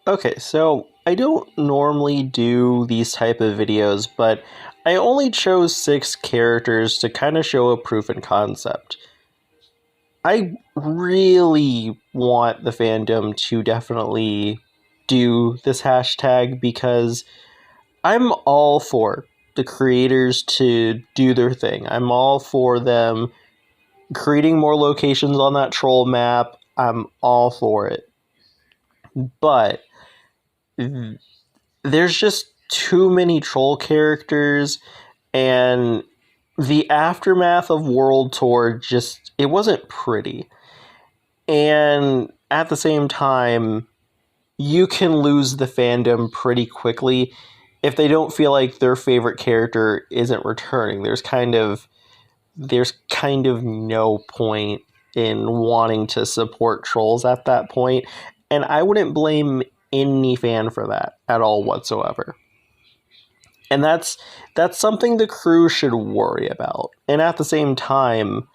Okay, so I don't normally do these type of videos, but I only chose 6 characters to kind of show a proof and concept. I really want the fandom to definitely do this hashtag because I'm all for the creators to do their thing. I'm all for them creating more locations on that troll map. I'm all for it. But there's just too many troll characters, and the aftermath of World Tour just it wasn't pretty. And at the same time, you can lose the fandom pretty quickly if they don't feel like their favorite character isn't returning. There's kind of no point in wanting to support trolls at that point, and I wouldn't blame any fan for that at all whatsoever. And that's something the crew should worry about. And at the same time,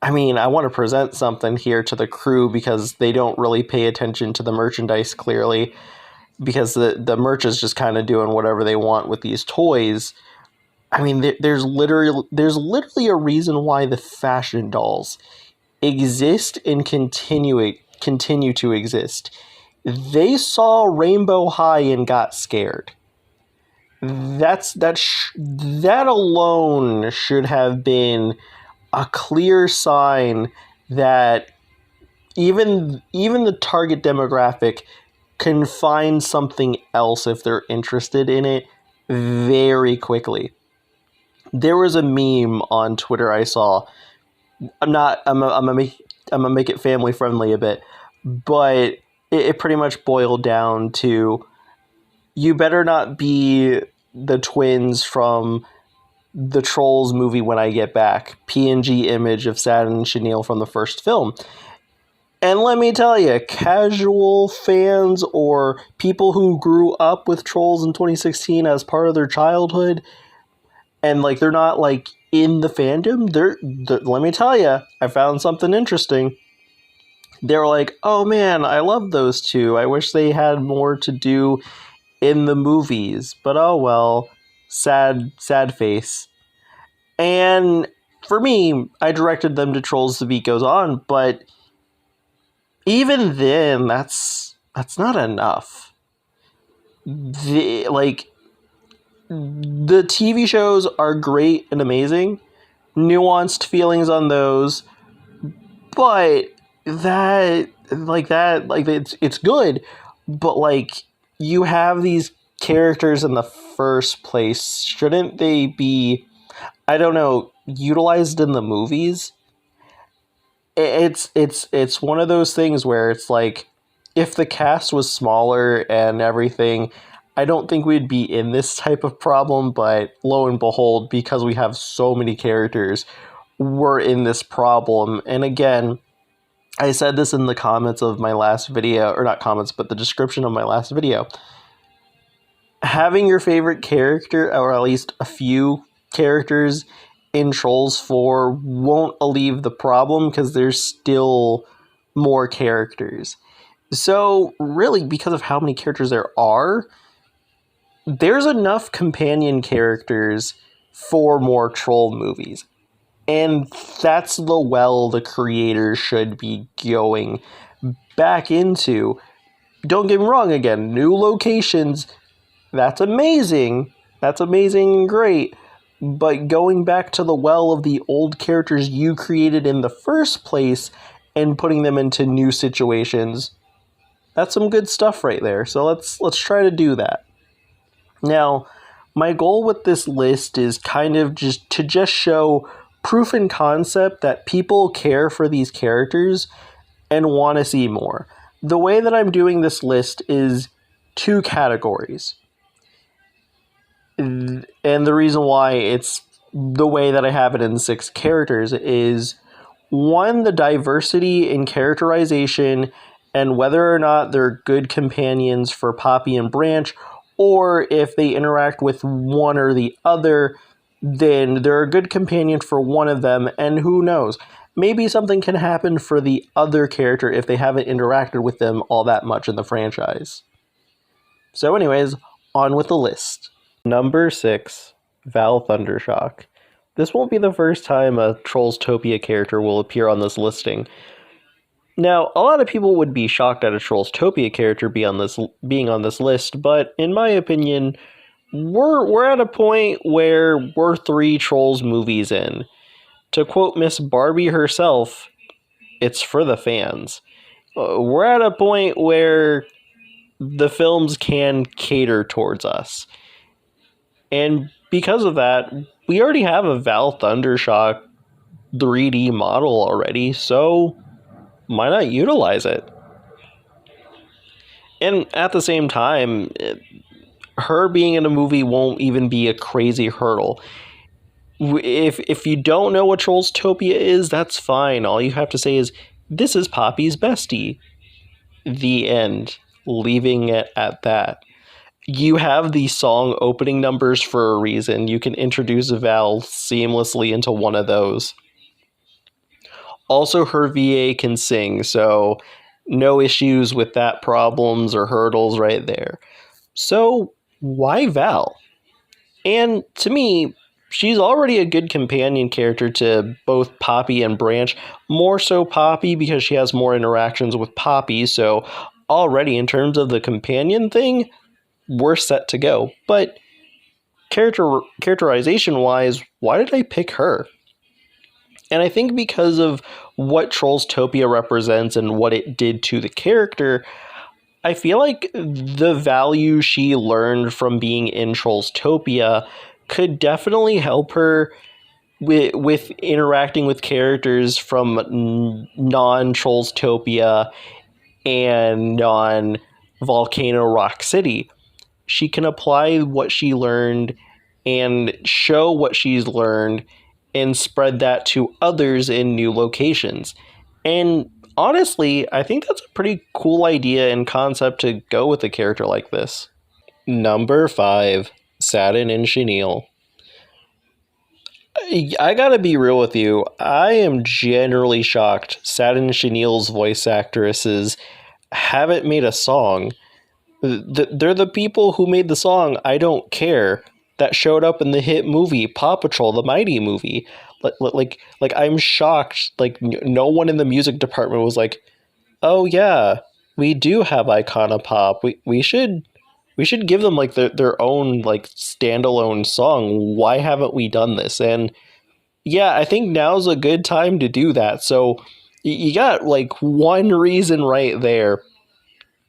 I mean, I want to present something here to the crew because they don't really pay attention to the merchandise clearly, because the merch is just kind of doing whatever they want with these toys. I mean, there's literally a reason why the fashion dolls exist and continue to exist. They saw Rainbow High and got scared. That alone should have been a clear sign that even the target demographic can find something else if they're interested in it very quickly. There was a meme on Twitter I saw. I'm gonna make it family friendly a bit, but it pretty much boiled down to you better not be the twins from the Trolls movie When I Get Back, PNG image of Sad and Chenille from the first film. And let me tell you, casual fans or people who grew up with Trolls in 2016 as part of their childhood, and like they're not like in the fandom, let me tell you, I found something interesting. They were like, "Oh man, I love those two. I wish they had more to do in the movies, but oh well, sad face." And for me, I directed them to Trolls The Beat Goes On, but even then, that's not enough. The TV shows are great and amazing, nuanced feelings on those, but it's good, but like you have these characters in the first place, shouldn't they be, I don't know, utilized in the movies? It's one of those things where it's like if the cast was smaller and everything, I don't think we'd be in this type of problem, but lo and behold, because we have so many characters, we're in this problem. And again, I said this in the comments of my last video, or not comments, but the description of my last video. Having your favorite character, or at least a few characters in Trolls 4 won't alleviate the problem because there's still more characters. So, really, because of how many characters there are, there's enough companion characters for more troll movies. And that's the well the creators should be going back into. Don't get me wrong, again, new locations, that's amazing. That's amazing and great. But going back to the well of the old characters you created in the first place and putting them into new situations, that's some good stuff right there. So let's try to do that. Now, my goal with this list is kind of just show proof and concept that people care for these characters and want to see more. The way that I'm doing this list is 2 categories. And the reason why it's the way that I have it in 6 characters is, one, the diversity in characterization and whether or not they're good companions for Poppy and Branch, or if they interact with one or the other, then they're a good companion for one of them, and who knows, maybe something can happen for the other character if they haven't interacted with them all that much in the franchise. So anyways, on with the list. Number 6, Val Thundershock. This won't be the first time a Trollstopia character will appear on this listing. Now, a lot of people would be shocked at a Trollstopia character being on this list, but in my opinion, we're at a point where we're 3 Trolls movies in. To quote Miss Barbie herself, it's for the fans. We're at a point where the films can cater towards us. And because of that, we already have a Val Thundershock 3D model already, so why not utilize it? And at the same time, her being in a movie won't even be a crazy hurdle. If you don't know what Trollstopia is, that's fine. All you have to say is, this is Poppy's bestie. The end. Leaving it at that. You have the song opening numbers for a reason. You can introduce Val seamlessly into one of those. Also, her VA can sing, so no issues with that problems or hurdles right there. So, why Val? And to me, she's already a good companion character to both Poppy and Branch. More so Poppy because she has more interactions with Poppy, so already in terms of the companion thing, we're set to go. But characterization wise, why did I pick her? And I think because of what Trollstopia represents and what it did to the character, I feel like the value she learned from being in Trollstopia could definitely help her with interacting with characters from non-Trollstopia and non-Volcano Rock City. She can apply what she learned and show what she's learned and spread that to others in new locations. And honestly, I think that's a pretty cool idea and concept to go with a character like this. Number 5, Satin and Chenille. I gotta be real with you, I am generally shocked Satin and Chenille's voice actresses haven't made a song. They're the people who made the song I Don't Care that showed up in the hit movie Paw Patrol, the Mighty movie. Like I'm shocked. Like no one in the music department was like, "Oh yeah, we do have Iconopop. We should give them like their own like standalone song. Why haven't we done this?" And yeah, I think now's a good time to do that. So you got like one reason right there.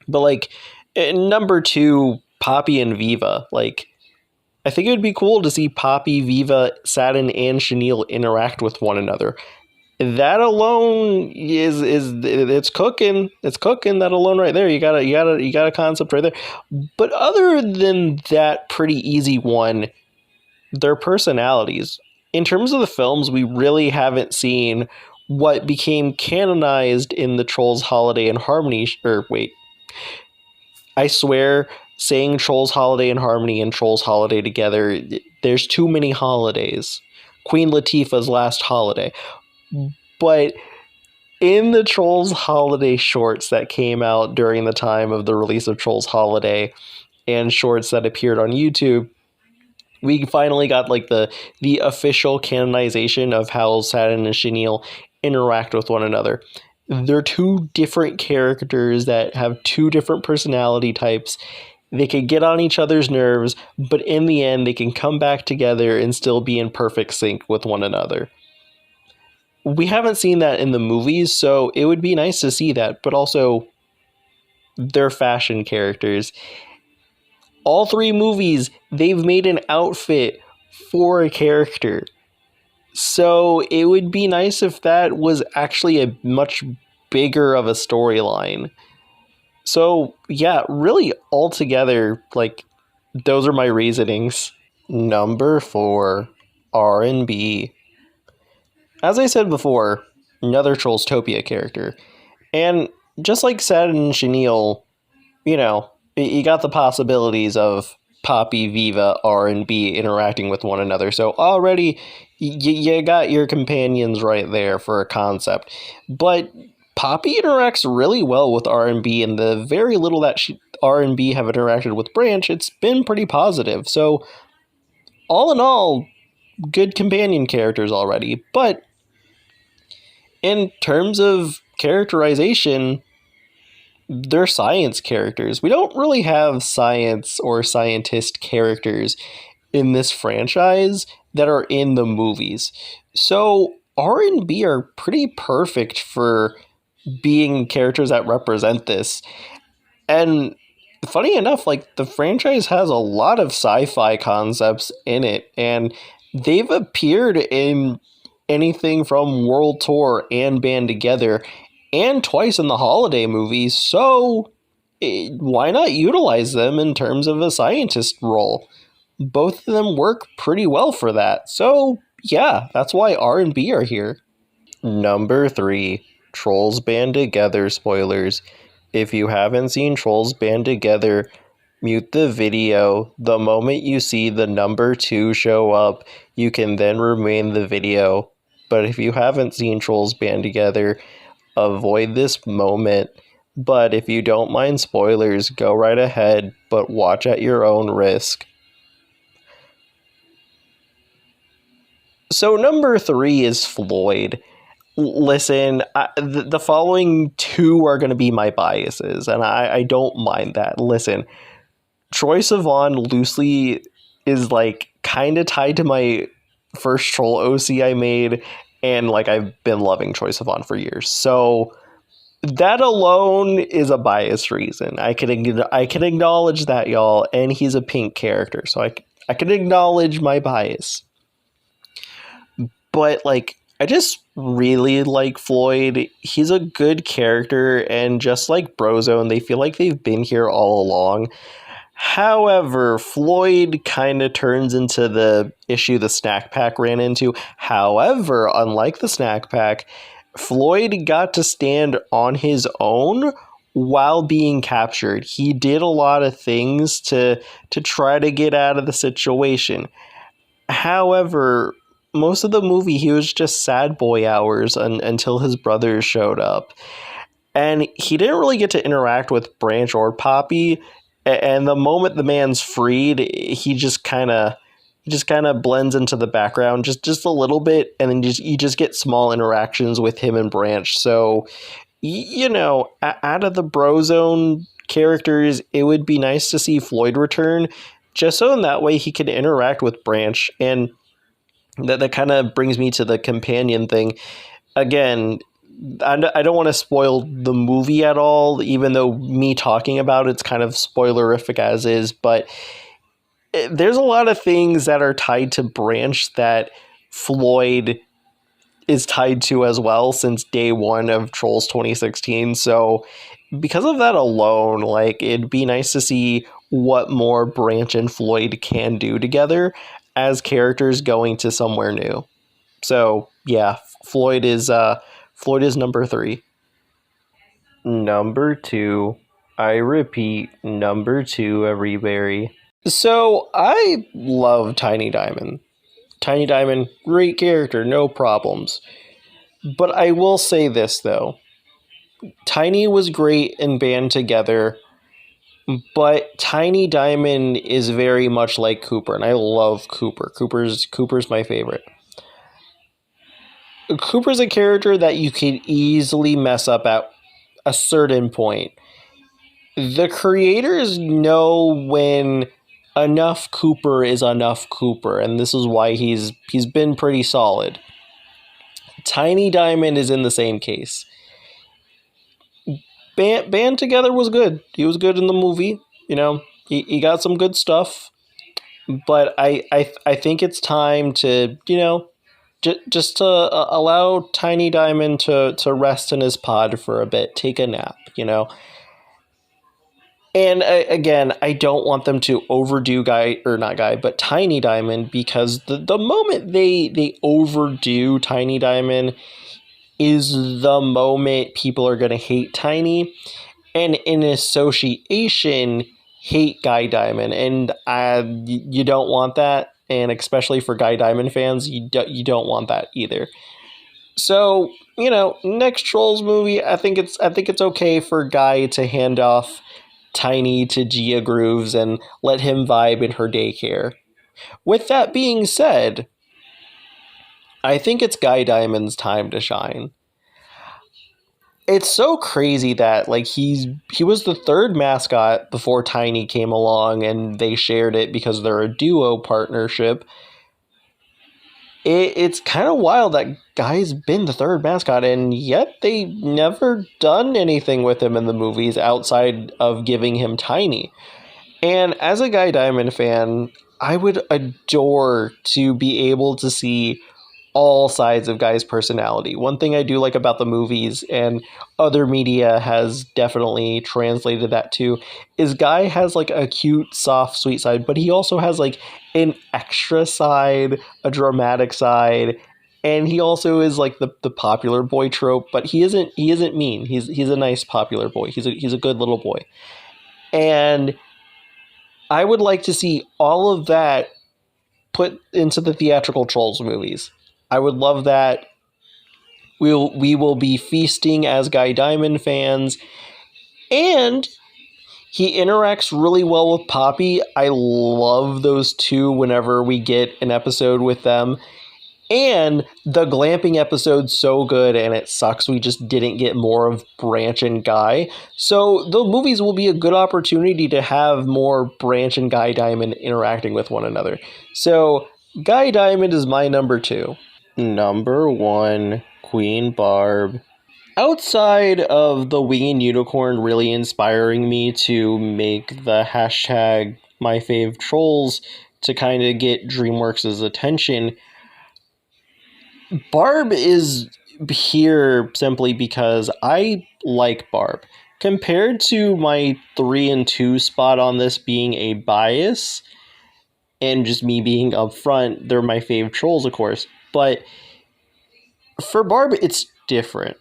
But like number 2, Poppy and Viva. Like I think it would be cool to see Poppy, Viva, Satin, and Chenille interact with one another. That alone is it's cooking. It's cooking. That alone right there. You got a concept right there. But other than that pretty easy one, their personalities. In terms of the films, we really haven't seen what became canonized in the Trolls Holiday and Harmony. I swear, saying Trolls Holiday and Harmony and Trolls Holiday together, there's too many holidays. Queen Latifah's last holiday. But in the Trolls Holiday shorts that came out during the time of the release of Trolls Holiday and shorts that appeared on YouTube, we finally got like the official canonization of how Satin and Chenille interact with one another. They're 2 different characters that have 2 different personality types. They can get on each other's nerves, but in the end, they can come back together and still be in perfect sync with one another. We haven't seen that in the movies, so it would be nice to see that, but also they're fashion characters. All 3 movies, they've made an outfit for a character. So it would be nice if that was actually a much bigger of a storyline. So yeah, really altogether, like those are my reasonings. Number 4, R&B. As I said before, another Trollstopia character. And just like Satin and Chenille, you know, you got the possibilities of Poppy, Viva, R&B interacting with one another. So already you got your companions right there for a concept. But Poppy interacts really well with R&B, and the very little that R&B have interacted with Branch, it's been pretty positive. So all in all, good companion characters already. But in terms of characterization, they're science characters. We don't really have science or scientist characters in this franchise that are in the movies. So R&B are pretty perfect for being characters that represent this. And funny enough, like the franchise has a lot of sci-fi concepts in it, and they've appeared in anything from World Tour and Band Together and twice in the holiday movies. So why not utilize them in terms of a scientist role? Both of them work pretty well for that. So yeah, that's why R&B are here. Number 3, Trolls Band Together spoilers. If you haven't seen Trolls Band Together, mute the video. The moment you see the number 2 show up, you can then remain the video. But if you haven't seen Trolls Band Together, avoid this moment. But if you don't mind spoilers, go right ahead, but watch at your own risk. So number 3 is Floyd. Listen, the following 2 are going to be my biases, and I don't mind that. Listen, Troye Sivan loosely is like kind of tied to my first troll OC I made, and like I've been loving Troye Sivan for years. So that alone is a biased reason. I can acknowledge that, y'all, and he's a pink character, so I can acknowledge my bias. But like, I just really like Floyd. He's a good character, and just like Brozone, they feel like they've been here all along. However, Floyd kind of turns into the issue the Snack Pack ran into. However, unlike the Snack Pack, Floyd got to stand on his own while being captured. He did a lot of things to try to get out of the situation. However, most of the movie, he was just sad boy hours until his brothers showed up. And he didn't really get to interact with Branch or Poppy. And the moment the man's freed, he just kind of blends into the background just a little bit. And then you just get small interactions with him and Branch. So, you know, out of the Brozone characters, it would be nice to see Floyd return, just so in that way he could interact with Branch. And that kind of brings me to the companion thing. Again, I don't want to spoil the movie at all, even though me talking about it's kind of spoilerific as is, but there's a lot of things that are tied to Branch that Floyd is tied to as well since day one of Trolls 2016. So because of that alone, like, it'd be nice to see what more Branch and Floyd can do together as characters going to somewhere new. So yeah, Floyd is number 3. Number 2, I repeat, number 2, everybody. So I love Tiny Diamond. Tiny Diamond, great character, no problems. But I will say this though, Tiny was great in Band Together, but Tiny Diamond is very much like Cooper, and I love Cooper. Cooper's my favorite. Cooper's a character that you can easily mess up at a certain point. The creators know when enough Cooper is enough Cooper, and this is why he's been pretty solid. Tiny Diamond is in the same case. Band Together was good. He was good in the movie. You know, he got some good stuff. But I think it's time to, you know, just to allow Tiny Diamond to rest in his pod for a bit, take a nap, you know. And again, I don't want them to overdo Tiny Diamond, because the moment they overdo Tiny Diamond is the moment people are going to hate Tiny, and in association hate Guy Diamond, and you don't want that. And especially for Guy Diamond fans, you don't want that either. So, you know, next Trolls movie, I think it's okay for Guy to hand off Tiny to Gia Grooves and let him vibe in her daycare. With that being said, I think it's Guy Diamond's time to shine. It's so crazy that like he was the third mascot before Tiny came along and they shared it because they're a duo partnership. It's kind of wild that Guy's been the third mascot and yet they never done anything with him in the movies outside of giving him Tiny. And as a Guy Diamond fan, I would adore to be able to see all sides of Guy's personality. One thing I do like about the movies, and other media has definitely translated that too, is Guy has like a cute, soft, sweet side, but he also has like an extra side, a dramatic side, and he also is like the popular boy trope, but he isn't mean. He's a nice popular boy. He's a good little boy. And I would like to see all of that put into the theatrical Trolls movies. I would love that. We will be feasting as Guy Diamond fans, and he interacts really well with Poppy. I love those two whenever we get an episode with them. And the glamping episode's so good, and it sucks we just didn't get more of Branch and Guy. So the movies will be a good opportunity to have more Branch and Guy Diamond interacting with one another. So Guy Diamond is my number 2. Number 1, Queen Barb. Outside of the Winged Unicorn really inspiring me to make the hashtag #MyFaveTrolls to kind of get DreamWorks' attention, Barb is here simply because I like Barb. Compared to my 3 and 2 spot on this being a bias, and just me being upfront, they're my fave trolls, of course. But for Barb, it's different.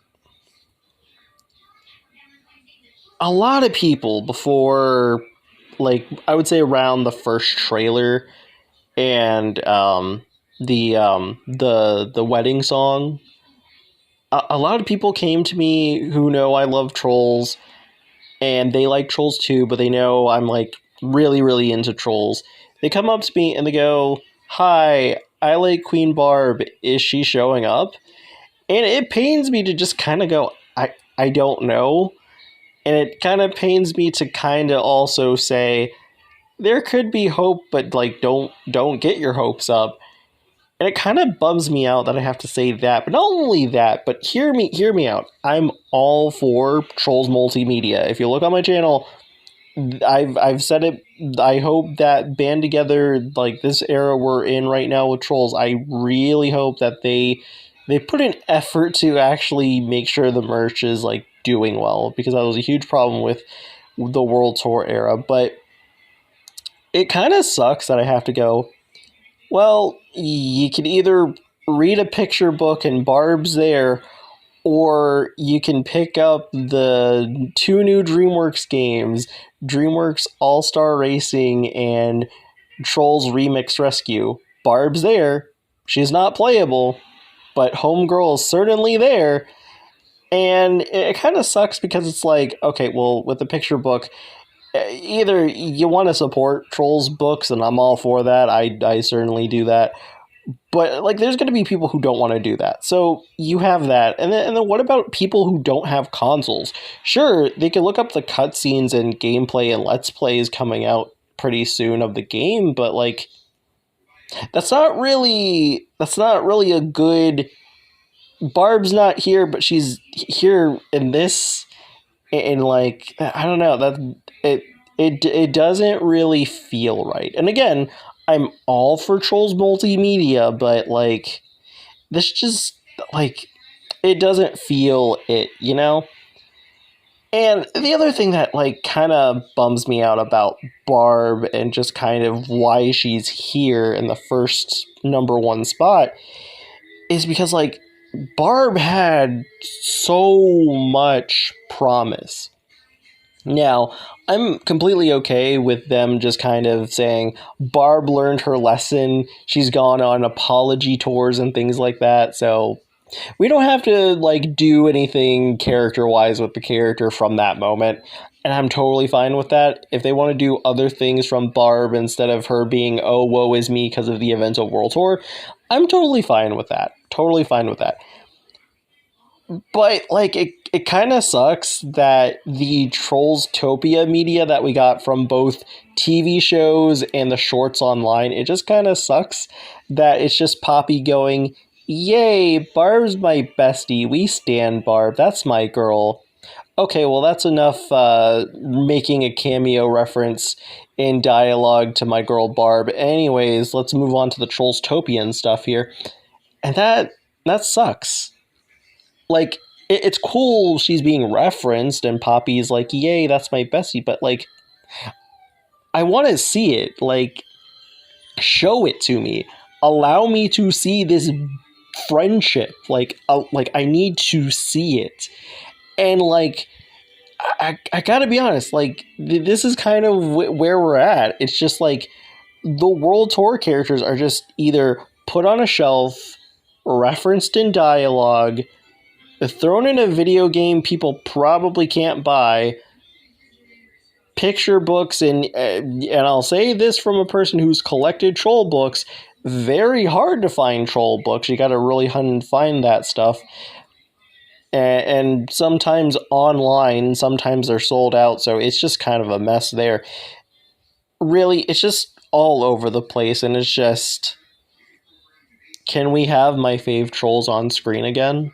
A lot of people before, like, I would say around the first trailer and the wedding song, a lot of people came to me who know I love Trolls, and they like Trolls too, but they know I'm like really, really into Trolls. They come up to me and they go, "Hi, I like Queen Barb. Is she showing up?" And it pains me to just kind of go, I don't know. And it kind of pains me to kind of also say, there could be hope, but like don't get your hopes up. And it kind of bums me out that I have to say that. But not only that, but hear me out. I'm all for Trolls Multimedia. If you look on my channel, I've said it. I hope that band together, like this era we're in right now with Trolls, I really hope that they put an effort to actually make sure the merch is like doing well, because that was a huge problem with the World Tour era. But it kind of sucks that I have to go, well, you can either read a picture book and Barb's there, or you can pick up the 2 new DreamWorks games, DreamWorks All-Star Racing and Trolls Remix Rescue. Barb's there. She's not playable, but Homegirl is certainly there. And it kind of sucks because it's like, okay, well, with the picture book, either you want to support Trolls books, and I'm all for that. I certainly do that. But like, there's going to be people who don't want to do that. So you have that. And then what about people who don't have consoles? Sure, they can look up the cutscenes and gameplay and Let's Plays coming out pretty soon of the game, but like, that's not really a good... Barb's not here, but she's here in this, and like, I don't know, that it doesn't really feel right. And again, I'm all for Trolls Multimedia, but like, this just, like, it doesn't feel it, you know? And the other thing that like kind of bums me out about Barb and just kind of why she's here in the first number 1 spot is because like, Barb had so much promise. Now, I'm completely okay with them just kind of saying, Barb learned her lesson, she's gone on apology tours and things like that, so we don't have to like do anything character-wise with the character from that moment. and I'm totally fine with that. If they want to do other things from Barb instead of her being, oh, woe is me because of the events of World Tour, I'm totally fine with that. Totally fine with that. But like it kind of sucks that the Trollstopia media that we got from both TV shows and the shorts online, it just kind of sucks that it's just Poppy going, "Yay, Barb's my bestie. We stand Barb. That's my girl." Okay, well that's enough making a cameo reference in dialogue to my girl Barb. Anyways, let's move on to the Trollstopian stuff here. And that sucks. Like it's cool she's being referenced and Poppy's like, yay, that's my bestie, but like I want to see it. Like show it to me. Allow me to see this friendship. Like I need to see it. And like I gotta be honest, like this is kind of where we're at. It's just like the World Tour characters are just either put on a shelf, referenced in dialogue, thrown in a video game people probably can't buy, picture books, and I'll say this from a person who's collected troll books, very hard to find troll books. You got to really hunt and find that stuff. And sometimes online, sometimes they're sold out, so it's just kind of a mess there. Really, it's just all over the place, and it's just, can we have my fave trolls on screen again?